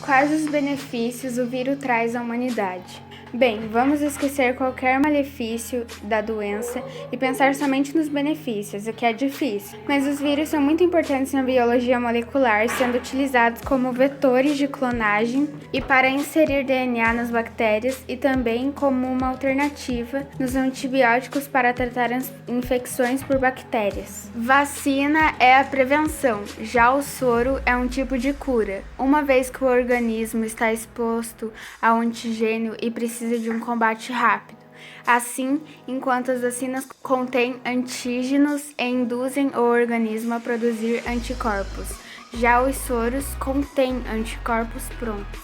Quais os benefícios o vírus traz à humanidade? Bem, vamos esquecer qualquer malefício da doença e pensar somente nos benefícios, o que é difícil. Mas os vírus são muito importantes na biologia molecular, sendo utilizados como vetores de clonagem e para inserir DNA nas bactérias e também como uma alternativa nos antibióticos para tratar as infecções por bactérias. Vacina é a prevenção, já o soro é um tipo de cura. Uma vez que o organismo está exposto ao antigênio e precisa de um combate rápido. Assim, enquanto as vacinas contêm antígenos e induzem o organismo a produzir anticorpos, já os soros contêm anticorpos prontos.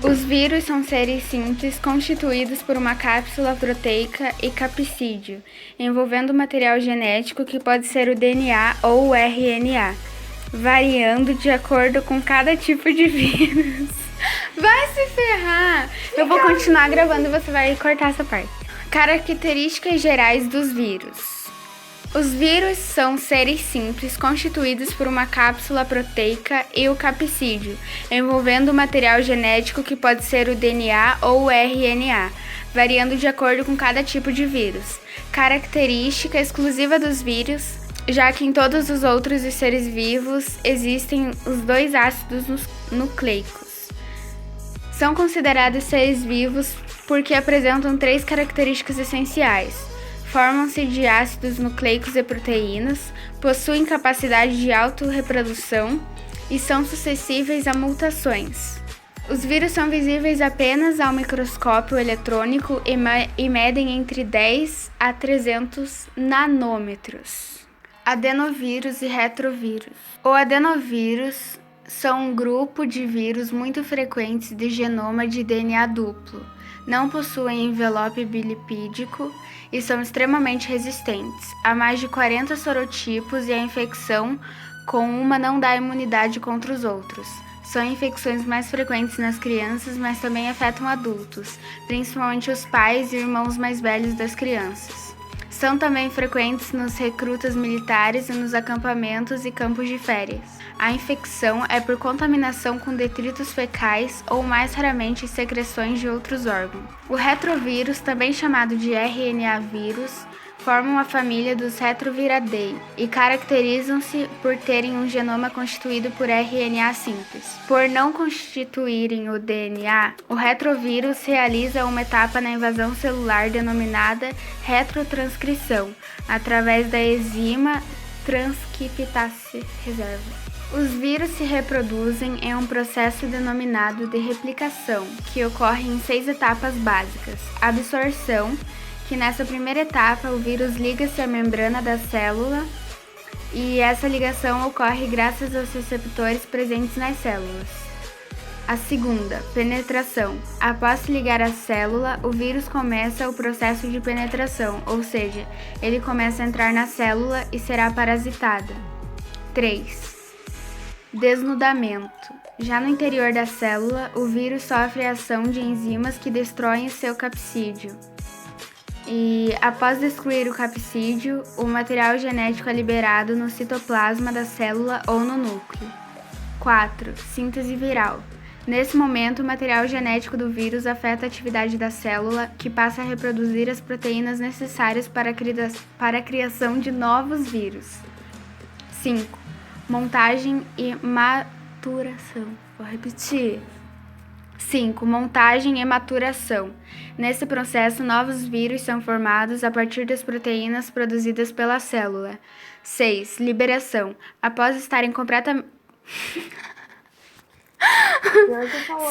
Os vírus são seres simples constituídos por uma cápsula proteica e capsídeo, envolvendo material genético que pode ser o DNA ou o RNA, variando de acordo com cada tipo de vírus. Vai se ferrar! Eu vou continuar gravando e você vai cortar essa parte. Características gerais dos vírus. Os vírus são seres simples constituídos por uma cápsula proteica e o capsídeo, envolvendo o material genético que pode ser o DNA ou o RNA, variando de acordo com cada tipo de vírus. Característica exclusiva dos vírus, já que em todos os outros seres vivos existem os dois ácidos nucleicos. São considerados seres vivos porque apresentam três características essenciais. Formam-se de ácidos nucleicos e proteínas, possuem capacidade de autorreprodução e são suscetíveis a mutações. Os vírus são visíveis apenas ao microscópio eletrônico e medem entre 10 a 300 nanômetros. Adenovírus e retrovírus. O adenovírus são um grupo de vírus muito frequentes de genoma de DNA duplo. Não possuem envelope bilipídico e são extremamente resistentes. Há mais de 40 sorotipos e a infecção com uma não dá imunidade contra os outros. São infecções mais frequentes nas crianças, mas também afetam adultos, principalmente os pais e irmãos mais velhos das crianças. São também frequentes nos recrutas militares e nos acampamentos e campos de férias. A infecção é por contaminação com detritos fecais ou, mais raramente, secreções de outros órgãos. O retrovírus, também chamado de RNA vírus, formam a família dos Retroviridae e caracterizam-se por terem um genoma constituído por RNA simples. Por não constituírem o DNA, o retrovírus realiza uma etapa na invasão celular denominada retrotranscrição, através da enzima transcriptase reserva. Os vírus se reproduzem em um processo denominado de replicação, que ocorre em 6 etapas básicas. Absorção, que nessa primeira etapa o vírus liga-se à membrana da célula e essa ligação ocorre graças aos receptores presentes nas células. A segunda, penetração. Após se ligar à célula, o vírus começa o processo de penetração, ou seja, ele começa a entrar na célula e será parasitado. 3. Desnudamento. Já no interior da célula, o vírus sofre a ação de enzimas que destroem seu capsídeo. E, após destruir o capsídeo, o material genético é liberado no citoplasma da célula ou no núcleo. 4. Síntese viral. Nesse momento, o material genético do vírus afeta a atividade da célula, que passa a reproduzir as proteínas necessárias para a criação de novos vírus. 5. Montagem e maturação. Vou repetir. 5. Montagem e maturação. Nesse processo, novos vírus são formados a partir das proteínas produzidas pela célula. 6. Liberação. Após estarem completamente...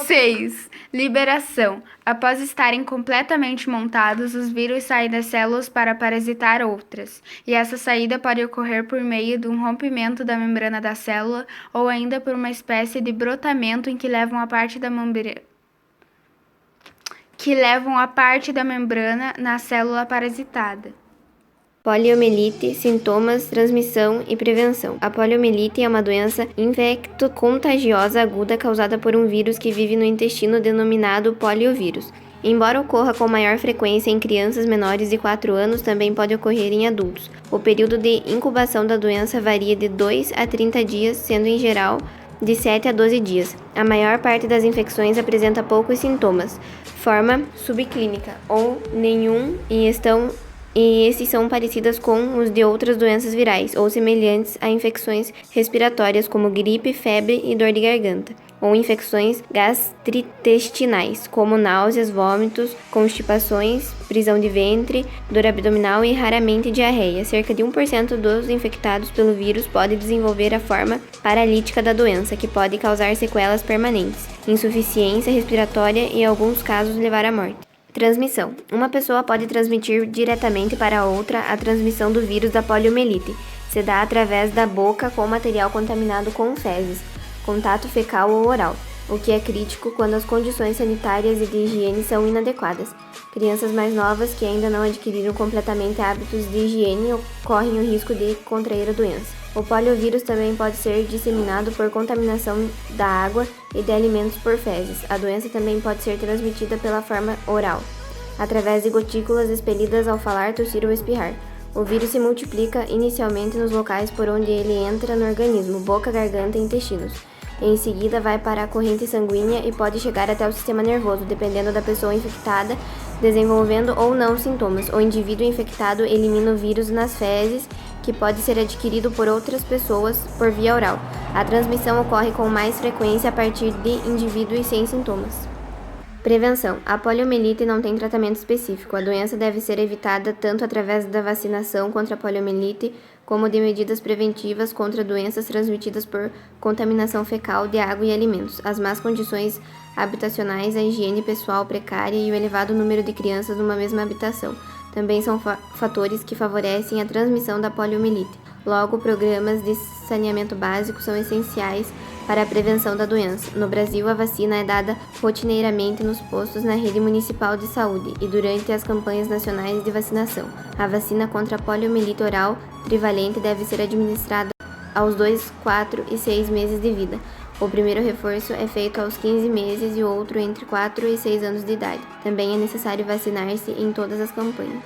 6. Liberação. Após estarem completamente montados, os vírus saem das células para parasitar outras, e essa saída pode ocorrer por meio de um rompimento da membrana da célula ou ainda por uma espécie de brotamento em que levam a parte da membrana na célula parasitada. Poliomielite, sintomas, transmissão e prevenção. A poliomielite é uma doença infecto-contagiosa aguda causada por um vírus que vive no intestino denominado poliovírus. Embora ocorra com maior frequência em crianças menores de 4 anos, também pode ocorrer em adultos. O período de incubação da doença varia de 2 a 30 dias, sendo em geral de 7 a 12 dias. A maior parte das infecções apresenta poucos sintomas, forma subclínica ou nenhum e esses são parecidas com os de outras doenças virais ou semelhantes a infecções respiratórias como gripe, febre e dor de garganta, ou infecções gastrointestinais, como náuseas, vômitos, constipações, prisão de ventre, dor abdominal e raramente diarreia. Cerca de 1% dos infectados pelo vírus pode desenvolver a forma paralítica da doença, que pode causar sequelas permanentes, insuficiência respiratória e, em alguns casos, levar à morte. Transmissão. Uma pessoa pode transmitir diretamente para outra a transmissão do vírus da poliomielite. Se dá através da boca com material contaminado com fezes, contato fecal ou oral, o que é crítico quando as condições sanitárias e de higiene são inadequadas. Crianças mais novas que ainda não adquiriram completamente hábitos de higiene correm o risco de contrair a doença. O poliovírus também pode ser disseminado por contaminação da água e de alimentos por fezes. A doença também pode ser transmitida pela forma oral, através de gotículas expelidas ao falar, tossir ou espirrar. O vírus se multiplica inicialmente nos locais por onde ele entra no organismo, boca, garganta e intestinos. Em seguida, vai para a corrente sanguínea e pode chegar até o sistema nervoso, dependendo da pessoa infectada, desenvolvendo ou não sintomas. O indivíduo infectado elimina o vírus nas fezes, que pode ser adquirido por outras pessoas por via oral. A transmissão ocorre com mais frequência a partir de indivíduos sem sintomas. Prevenção. A poliomielite não tem tratamento específico. A doença deve ser evitada tanto através da vacinação contra a poliomielite, como de medidas preventivas contra doenças transmitidas por contaminação fecal de água e alimentos. As más condições habitacionais, a higiene pessoal precária e o elevado número de crianças numa mesma habitação também são fatores que favorecem a transmissão da poliomielite. Logo, programas de saneamento básico são essenciais para a prevenção da doença. No Brasil, a vacina é dada rotineiramente nos postos na rede municipal de saúde e durante as campanhas nacionais de vacinação. A vacina contra a poliomielite oral trivalente deve ser administrada aos 2, 4 e 6 meses de vida. O primeiro reforço é feito aos 15 meses e o outro entre 4 e 6 anos de idade. Também é necessário vacinar-se em todas as campanhas.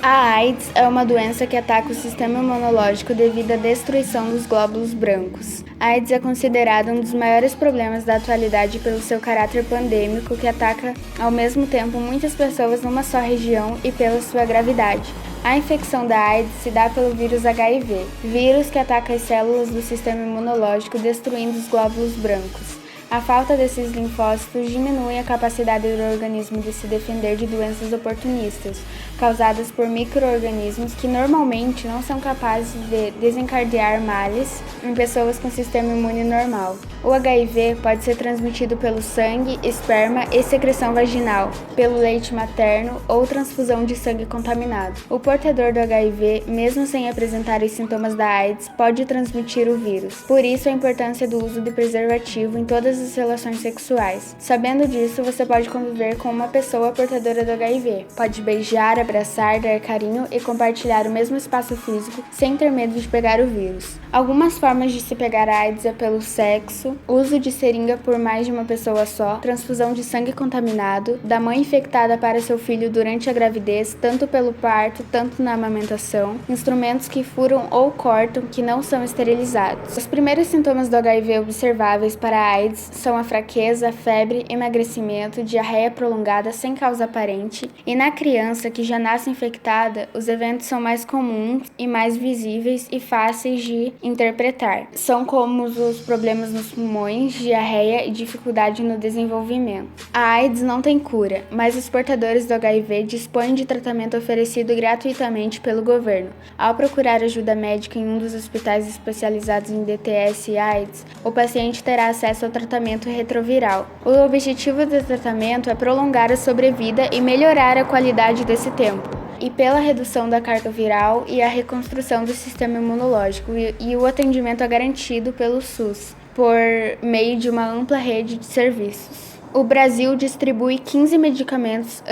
A AIDS é uma doença que ataca o sistema imunológico devido à destruição dos glóbulos brancos. A AIDS é considerada um dos maiores problemas da atualidade pelo seu caráter pandêmico, que ataca ao mesmo tempo muitas pessoas numa só região e pela sua gravidade. A infecção da AIDS se dá pelo vírus HIV, vírus que ataca as células do sistema imunológico, destruindo os glóbulos brancos. A falta desses linfócitos diminui a capacidade do organismo de se defender de doenças oportunistas, causadas por micro-organismos que normalmente não são capazes de desencadear males em pessoas com sistema imune normal. O HIV pode ser transmitido pelo sangue, esperma e secreção vaginal, pelo leite materno ou transfusão de sangue contaminado. O portador do HIV, mesmo sem apresentar os sintomas da AIDS, pode transmitir o vírus. Por isso, a importância do uso de preservativo em todas as relações sexuais. Sabendo disso, você pode conviver com uma pessoa portadora do HIV. Pode beijar, abraçar, dar carinho e compartilhar o mesmo espaço físico sem ter medo de pegar o vírus. Algumas formas de se pegar a AIDS é pelo sexo, uso de seringa por mais de uma pessoa só, transfusão de sangue contaminado, da mãe infectada para seu filho durante a gravidez, tanto pelo parto, tanto na amamentação, instrumentos que furam ou cortam que não são esterilizados. Os primeiros sintomas do HIV observáveis para a AIDS são a fraqueza, febre, emagrecimento, diarreia prolongada sem causa aparente, e na criança que já nasce infectada, os eventos são mais comuns e mais visíveis e fáceis de interpretar. São como os problemas nos pulmões, diarreia e dificuldade no desenvolvimento. A AIDS não tem cura, mas os portadores do HIV dispõem de tratamento oferecido gratuitamente pelo governo. Ao procurar ajuda médica em um dos hospitais especializados em DTS e AIDS, o paciente terá acesso ao tratamento retroviral. O objetivo do tratamento é prolongar a sobrevida e melhorar a qualidade desse tempo, e pela redução da carga viral e a reconstrução do sistema imunológico, e o atendimento é garantido pelo SUS, por meio de uma ampla rede de serviços. O Brasil distribui 15 medicamentos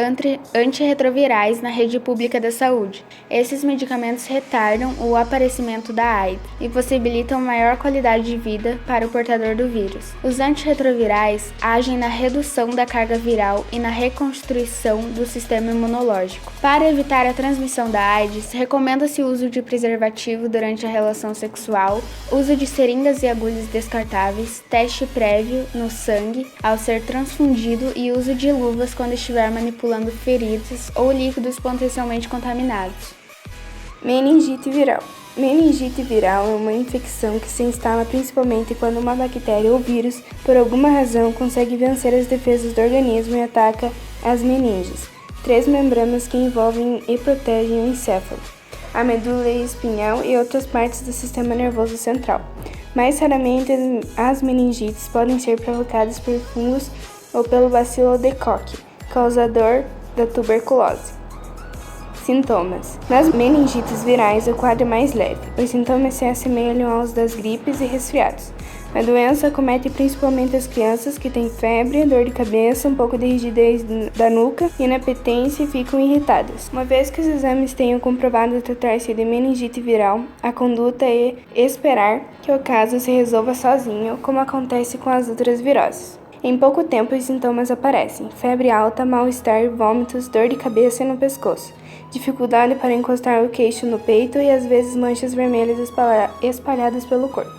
antirretrovirais na rede pública da saúde. Esses medicamentos retardam o aparecimento da AIDS e possibilitam maior qualidade de vida para o portador do vírus. Os antirretrovirais agem na redução da carga viral e na reconstrução do sistema imunológico. Para evitar a transmissão da AIDS, recomenda-se o uso de preservativo durante a relação sexual, uso de seringas e agulhas descartáveis, teste prévio no sangue ao ser transfundido e uso de luvas quando estiver manipulando feridas ou líquidos potencialmente contaminados. Meningite viral. Meningite viral é uma infecção que se instala principalmente quando uma bactéria ou vírus, por alguma razão, consegue vencer as defesas do organismo e ataca as meninges, 3 membranas que envolvem e protegem o encéfalo, a medula espinhal e outras partes do sistema nervoso central. Mais raramente, as meningites podem ser provocadas por fungos ou pelo bacilo de Koch, causador da tuberculose. Sintomas. Nas meningites virais, o quadro é mais leve. Os sintomas se assemelham aos das gripes e resfriados. A doença acomete principalmente as crianças que têm febre, dor de cabeça, um pouco de rigidez da nuca, inapetência e ficam irritadas. Uma vez que os exames tenham comprovado tratar-se de meningite viral, a conduta é esperar que o caso se resolva sozinho, como acontece com as outras viroses. Em pouco tempo, os sintomas aparecem: febre alta, mal-estar, vômitos, dor de cabeça e no pescoço, dificuldade para encostar o queixo no peito e às vezes manchas vermelhas espalhadas pelo corpo.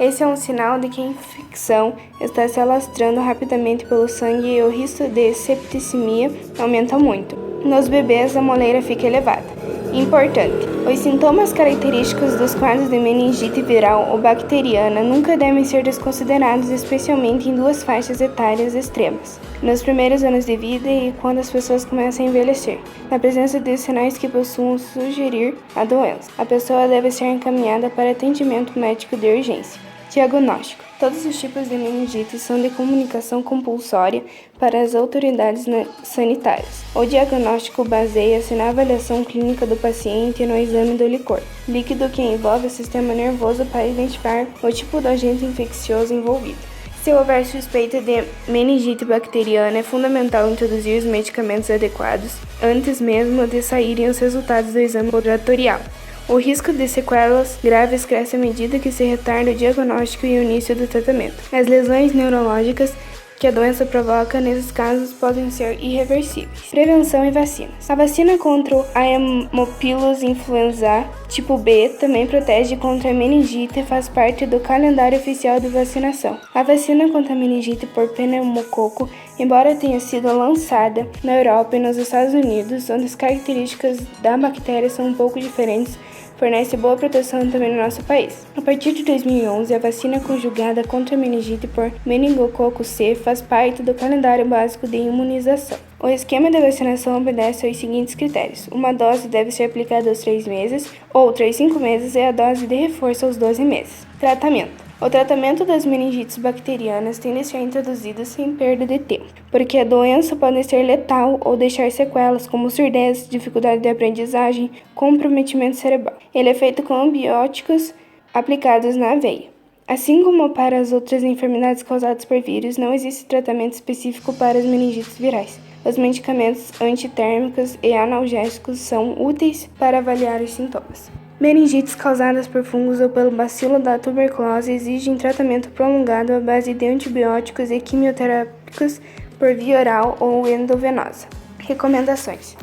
Esse é um sinal de que a infecção está se alastrando rapidamente pelo sangue e o risco de septicemia aumenta muito. Nos bebês, a moleira fica elevada. Importante: os sintomas característicos dos quadros de meningite viral ou bacteriana nunca devem ser desconsiderados, especialmente em 2 faixas etárias extremas: nos primeiros anos de vida e quando as pessoas começam a envelhecer. Na presença de sinais que possam sugerir a doença, a pessoa deve ser encaminhada para atendimento médico de urgência. Diagnóstico: todos os tipos de meningite são de comunicação compulsória para as autoridades sanitárias. O diagnóstico baseia-se na avaliação clínica do paciente e no exame do licor, líquido que envolve o sistema nervoso, para identificar o tipo do agente infeccioso envolvido. Se houver suspeita de meningite bacteriana, é fundamental introduzir os medicamentos adequados antes mesmo de saírem os resultados do exame laboratorial. O risco de sequelas graves cresce à medida que se retarda o diagnóstico e o início do tratamento. As lesões neurológicas que a doença provoca nesses casos podem ser irreversíveis. Prevenção e vacinas. A vacina contra o Haemophilus influenzae tipo B também protege contra a meningite e faz parte do calendário oficial de vacinação. A vacina contra a meningite por pneumococo, embora tenha sido lançada na Europa e nos Estados Unidos, onde as características da bactéria são um pouco diferentes, fornece boa proteção também no nosso país. A partir de 2011, a vacina conjugada contra a meningite por meningococo C faz parte do calendário básico de imunização. O esquema de vacinação obedece aos seguintes critérios: uma dose deve ser aplicada aos 3 meses, outra aos 5 meses e a dose de reforço aos 12 meses. Tratamento. O tratamento das meningites bacterianas tem de ser introduzido sem perda de tempo, porque a doença pode ser letal ou deixar sequelas como surdez, dificuldade de aprendizagem, comprometimento cerebral. Ele é feito com antibióticos aplicados na veia. Assim como para as outras enfermidades causadas por vírus, não existe tratamento específico para as meningites virais. Os medicamentos antitérmicos e analgésicos são úteis para avaliar os sintomas. Meningites causadas por fungos ou pelo bacilo da tuberculose exigem tratamento prolongado à base de antibióticos e quimioterápicos por via oral ou endovenosa. Recomendações: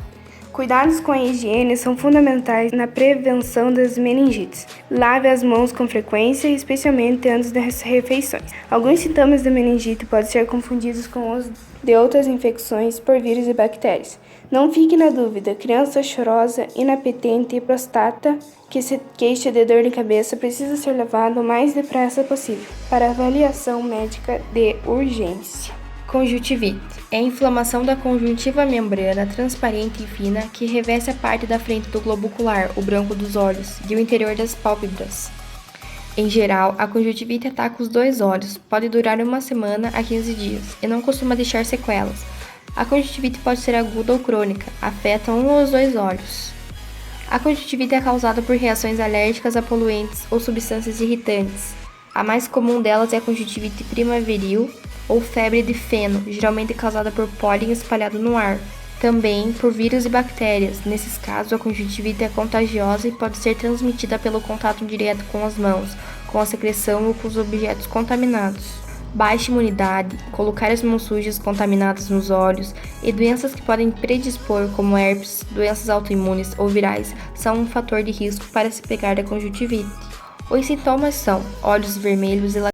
cuidados com a higiene são fundamentais na prevenção das meningites. Lave as mãos com frequência, especialmente antes das refeições. Alguns sintomas da meningite podem ser confundidos com os de outras infecções por vírus e bactérias. Não fique na dúvida: criança chorosa, inapetente e próstata que se queixa de dor de cabeça precisa ser levado o mais depressa possível para avaliação médica de urgência. Conjuntivite é a inflamação da conjuntiva membrana transparente e fina que reveste a parte da frente do globo ocular, o branco dos olhos, e o interior das pálpebras. Em geral, a conjuntivite ataca os 2 olhos, pode durar 1 semana a 15 dias e não costuma deixar sequelas. A conjuntivite pode ser aguda ou crônica, afeta 1 ou os 2 olhos. A conjuntivite é causada por reações alérgicas a poluentes ou substâncias irritantes. A mais comum delas é a conjuntivite primaveril ou febre de feno, geralmente causada por pólen espalhado no ar. Também por vírus e bactérias. Nesses casos, a conjuntivite é contagiosa e pode ser transmitida pelo contato direto com as mãos, com a secreção ou com os objetos contaminados. Baixa imunidade, colocar as mãos sujas contaminadas nos olhos e doenças que podem predispor, como herpes, doenças autoimunes ou virais, são um fator de risco para se pegar da conjuntivite. Os sintomas são olhos vermelhos e